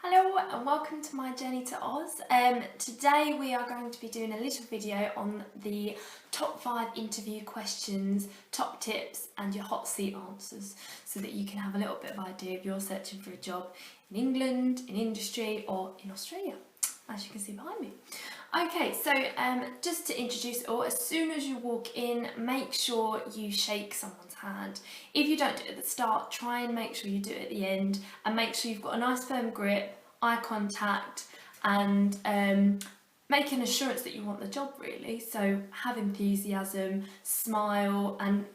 Hello and welcome to my journey to Oz. Today we are going to be doing a little video on the top 5 interview questions, top tips and your hot seat answers so that you can have a little bit of idea if you're searching for a job in England, in industry or in Australia, as you can see behind me. Okay, so just to introduce it all, as soon as you walk in, make sure you shake someone's hand. If you don't do it at the start, try and make sure you do it at the end, and make sure you've got a nice firm grip, eye contact, and make an assurance that you want the job really. So have enthusiasm, smile, and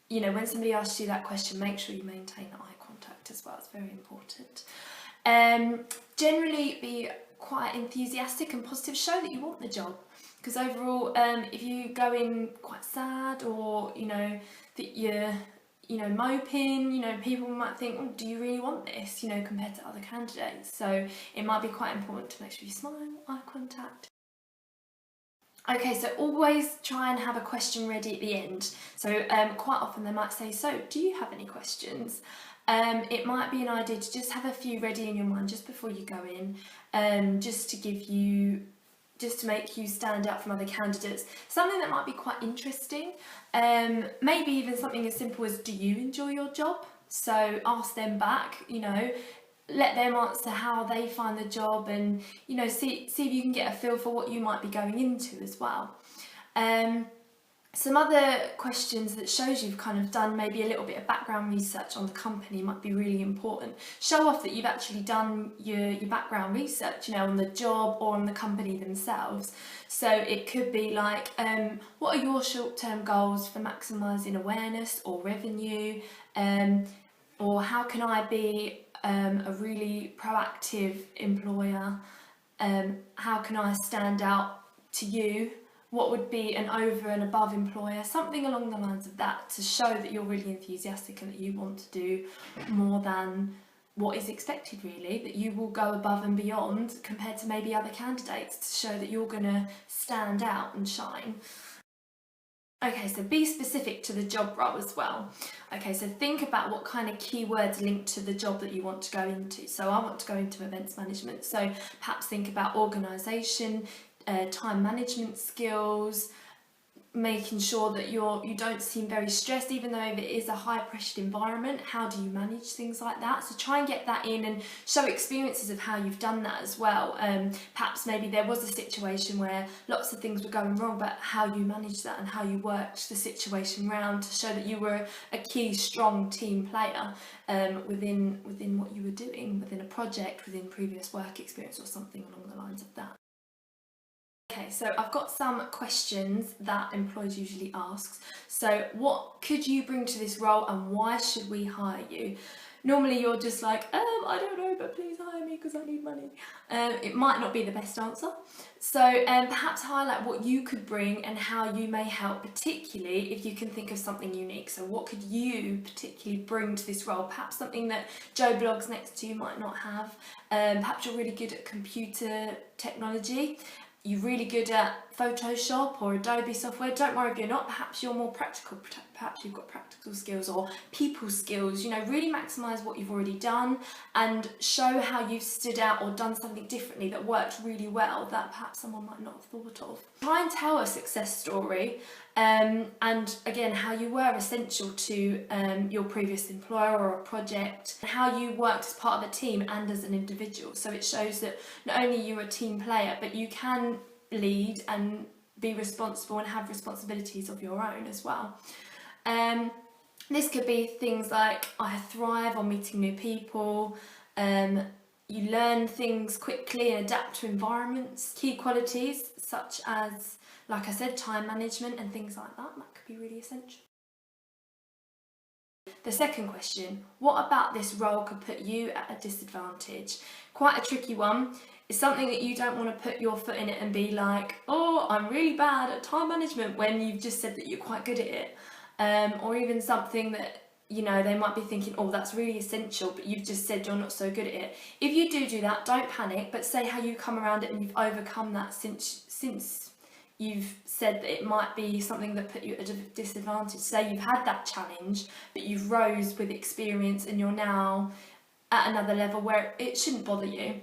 when somebody asks you that question, make sure you maintain eye contact as well. It's very important. Generally be quite enthusiastic and positive, show that you want the job, because overall if you go in quite sad or that you're moping, people might think, oh, do you really want this, compared to other candidates. So it might be quite important to make sure you smile, eye contact. Okay, so always try and have a question ready at the end. So quite often they might say, so do you have any questions? It might be an idea to just have a few ready in your mind just before you go in, just to make you stand out from other candidates. Something that might be quite interesting, maybe even something as simple as, do you enjoy your job? So ask them back, let them answer how they find the job, and see if you can get a feel for what you might be going into as well. Some other questions that shows you've kind of done maybe a little bit of background research on the company might be really important. Show off that you've actually done your background research, on the job or on the company themselves. So it could be like, what are your short-term goals for maximising awareness or revenue? Or how can I be a really proactive employer? How can I stand out to you? What would be an over and above employer? Something along the lines of that, to show that you're really enthusiastic and that you want to do more than what is expected really, that you will go above and beyond compared to maybe other candidates, to show that you're going to stand out and shine. Okay, so be specific to the job role as well. Okay, so think about what kind of keywords link to the job that you want to go into. So I want to go into events management, so perhaps think about organisation, time management skills, making sure that you don't seem very stressed, even though if it is a high pressured environment, how do you manage things like that? So try and get that in and show experiences of how you've done that as well. Perhaps maybe there was a situation where lots of things were going wrong, but how you managed that and how you worked the situation round to show that you were a key strong team player within what you were doing, within a project, within previous work experience or something along the lines of that. Okay, so I've got some questions that employers usually ask. So what could you bring to this role and why should we hire you? Normally you're just like, I don't know, but please hire me because I need money. It might not be the best answer. So perhaps highlight what you could bring and how you may help, particularly if you can think of something unique. So what could you particularly bring to this role? Perhaps something that Joe Bloggs next to you might not have. Perhaps you're really good at computer technology. You're really good at Photoshop or Adobe software. Don't worry if you're not. Perhaps you're more practical. Perhaps you've got practical skills or people skills. Really maximise what you've already done and show how you've stood out or done something differently that worked really well that perhaps someone might not have thought of. Try and tell a success story and again how you were essential to your previous employer or a project, how you worked as part of a team and as an individual. So it shows that not only you're a team player, but you can lead and be responsible and have responsibilities of your own as well. This could be things like, I thrive on meeting new people, you learn things quickly and adapt to environments. Key qualities such as, like I said, time management and things like that could be really essential. The second question, what about this role could put you at a disadvantage? Quite a tricky one. It's something that you don't want to put your foot in it and be like, oh, I'm really bad at time management, when you've just said that you're quite good at it. Or even something that, they might be thinking, oh, that's really essential, but you've just said you're not so good at it. If you do that, don't panic, but say how you come around it and you've overcome that since you've said that it might be something that put you at a disadvantage. Say you've had that challenge, but you've rose with experience and you're now at another level where it shouldn't bother you.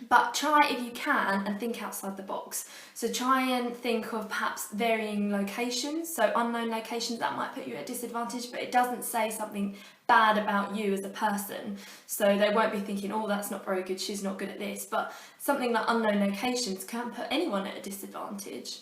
But try, if you can, and think outside the box. So try and think of perhaps varying locations, so unknown locations that might put you at a disadvantage, but it doesn't say something bad about you as a person, so they won't be thinking, oh, that's not very good, she's not good at this. But something like unknown locations can put anyone at a disadvantage.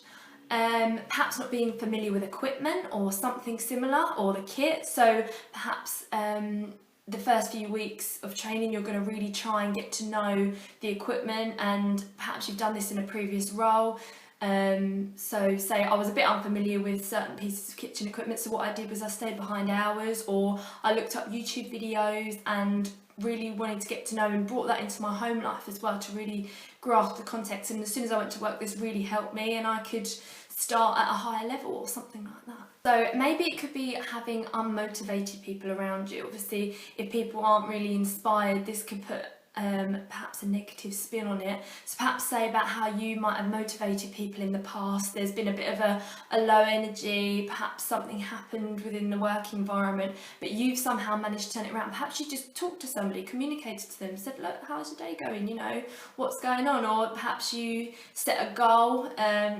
Perhaps not being familiar with equipment or something similar, or the kit. So perhaps the first few weeks of training, you're going to really try and get to know the equipment, and perhaps you've done this in a previous role. So say I was a bit unfamiliar with certain pieces of kitchen equipment, so what I did was I stayed behind hours, or I looked up YouTube videos and really wanted to get to know, and brought that into my home life as well to really grasp the context. And as soon as I went to work, this really helped me, and I could start at a higher level or something like that. So maybe it could be having unmotivated people around you. Obviously, if people aren't really inspired, this could put perhaps a negative spin on it. So perhaps say about how you might have motivated people in the past. There's been a bit of a low energy, perhaps something happened within the work environment, but you've somehow managed to turn it around. Perhaps you just talked to somebody, communicated to them, said, look, how's your day going? You know, what's going on? Or perhaps you set a goal.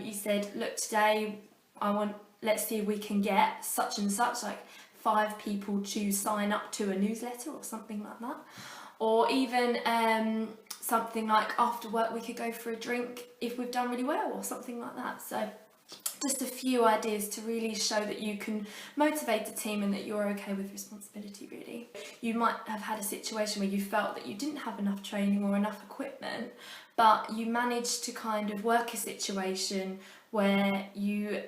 You said, look, today let's see if we can get such and such, like 5 people to sign up to a newsletter or something like that. Or even something like after work we could go for a drink if we've done really well, or something like that. So just a few ideas to really show that you can motivate the team and that you're okay with responsibility, really. You might have had a situation where you felt that you didn't have enough training or enough equipment, but you managed to kind of work a situation where you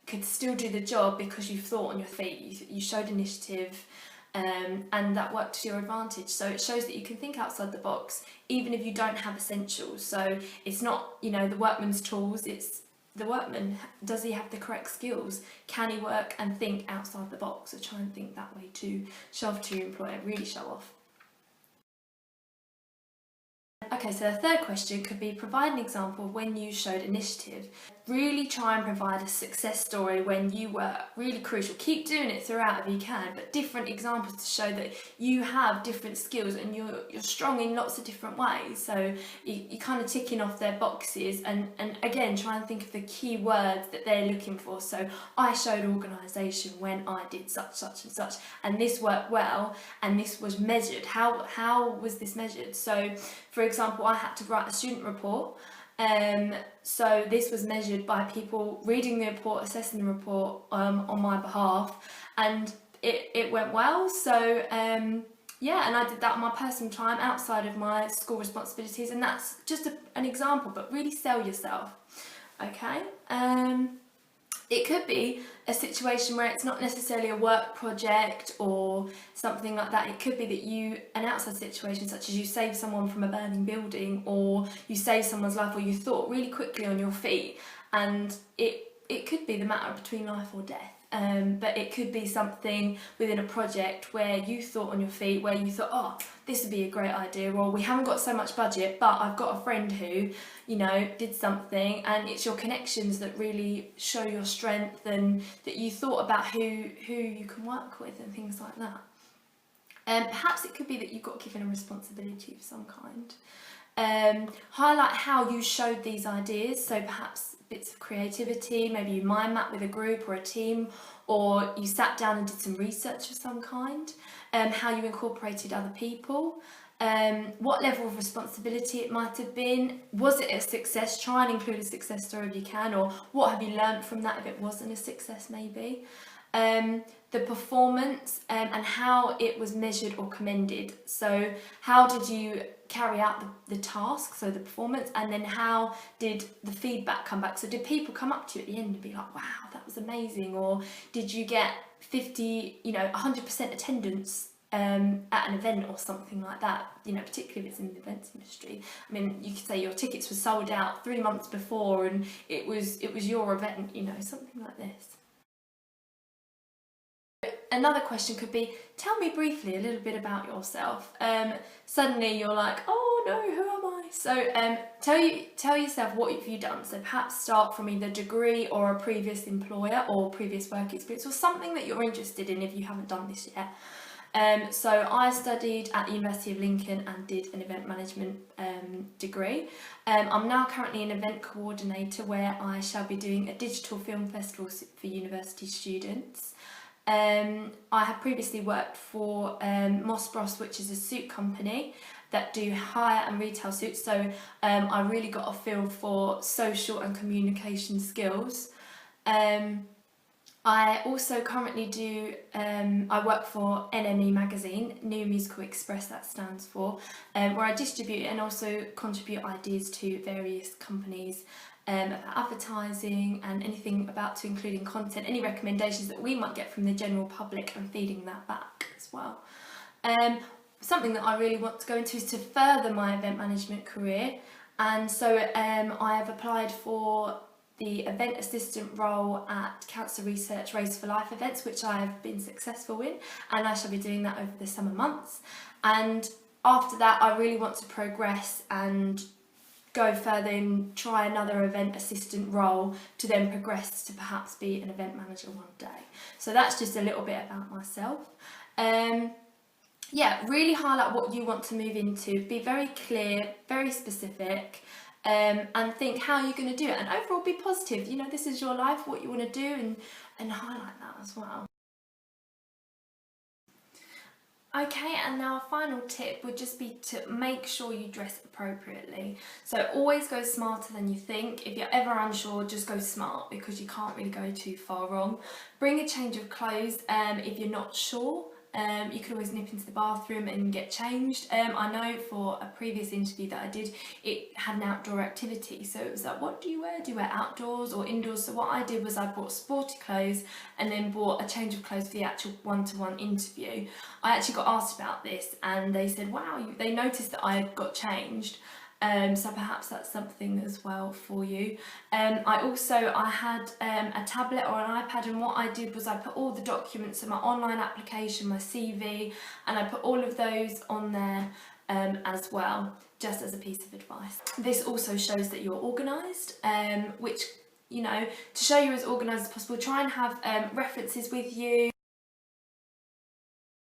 could still do the job because you thought on your feet, you showed initiative, and that worked to your advantage. So it shows that you can think outside the box even if you don't have essentials. So it's not, you know, the workman's tools, it's the workman. Does he have the correct skills? Can he work and think outside the box? So try and think that way to show off to your employer, really show off. Okay, so the third question could be provide an example of when you showed initiative. Really try and provide a success story when you were really crucial. Keep doing it throughout if you can, but different examples to show that you have different skills and you're strong in lots of different ways. So you're kind of ticking off their boxes, and again, try and think of the key words that they're looking for. So I showed organisation when I did such and such, and this worked well, and this was measured. How was this measured? So for example, I had to write a student report. So this was measured by people reading the report, assessing the report on my behalf, and it went well. So yeah, and I did that on my personal time outside of my school responsibilities, and that's just an example, but really sell yourself. Okay. It could be a situation where it's not necessarily a work project or something like that. It could be that an outside situation, such as you save someone from a burning building, or you save someone's life, or you thought really quickly on your feet, and it could be the matter between life or death. But it could be something within a project where you thought on your feet, where you thought, oh, this would be a great idea, or we haven't got so much budget, but I've got a friend who, you know, did something, and it's your connections that really show your strength, and that you thought about who you can work with and things like that. Perhaps it could be that you got given a responsibility of some kind. Highlight how you showed these ideas, so perhaps bits of creativity, maybe you mind map with a group or a team, or you sat down and did some research of some kind, how you incorporated other people, what level of responsibility it might have been, was it a success? Try and include a success story if you can, or what have you learned from that if it wasn't a success maybe. The performance and how it was measured or commended. So how did you carry out the task, so the performance, and then how did the feedback come back? So did people come up to you at the end and be like, wow, that was amazing? Or did you get 100% attendance at an event or something like that, you know, particularly if it's in the events industry. I mean, you could say your tickets were sold out 3 months before and it was your event, you know, something like this. Another question could be, tell me briefly a little bit about yourself. Suddenly you're like, oh no, who am I? So tell yourself what have you done. So perhaps start from either degree or a previous employer or previous work experience, or something that you're interested in if you haven't done this yet. So I studied at the University of Lincoln and did an event management degree. I'm now currently an event coordinator where I shall be doing a digital film festival for university students. I have previously worked for Moss Bros, which is a suit company that do hire and retail suits, so I really got a feel for social and communication skills. I also currently do, I work for NME magazine, New Musical Express that stands for, where I distribute and also contribute ideas to various companies about advertising and anything about to including content, any recommendations that we might get from the general public and feeding that back as well. Something that I really want to go into is to further my event management career, and so I have applied for the event assistant role at Cancer Research Race for Life events, which I have been successful in, and I shall be doing that over the summer months. And after that, I really want to progress and go further and try another event assistant role to then progress to perhaps be an event manager one day. So that's just a little bit about myself. Yeah, really highlight what you want to move into, be very clear, very specific, and think how you're going to do it, and overall be positive. You know, this is your life, what you want to do, and highlight that as well. Okay, and now a final tip would just be to make sure you dress appropriately. So always go smarter than you think. If you're ever unsure, just go smart, because you can't really go too far wrong. Bring a change of clothes if you're not sure. You can always nip into the bathroom and get changed. I know for a previous interview that I did, it had an outdoor activity, so it was like, what do you wear? Do you wear outdoors or indoors? So what I did was I bought sporty clothes and then bought a change of clothes for the actual one-to-one interview. I actually got asked about this and they said, wow, they noticed that I had got changed. So perhaps that's something as well for you. I had a tablet or an iPad, and what I did was I put all the documents in my online application, my CV, and I put all of those on there as well, just as a piece of advice. This also shows that you're organised, which, you know, to show you're as organised as possible, try and have references with you.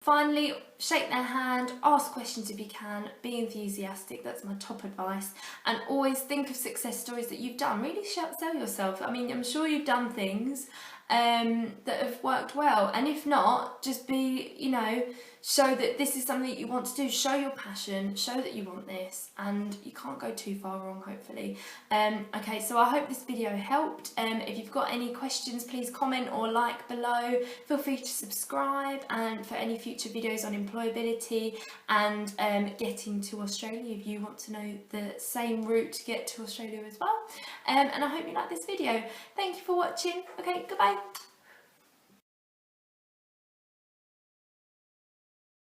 Finally, shake their hand, ask questions if you can, be enthusiastic, that's my top advice, and always think of success stories that you've done. Really sell yourself. I mean, I'm sure you've done things that have worked well, and if not, just be, you know, show that this is something that you want to do, show your passion, show that you want this, and you can't go too far wrong, hopefully. Okay, so I hope this video helped. If you've got any questions, please comment or like below. Feel free to subscribe, and for any future videos on employability and getting to Australia, if you want to know the same route to get to Australia as well. And I hope you like this video. Thank you for watching. Okay, goodbye.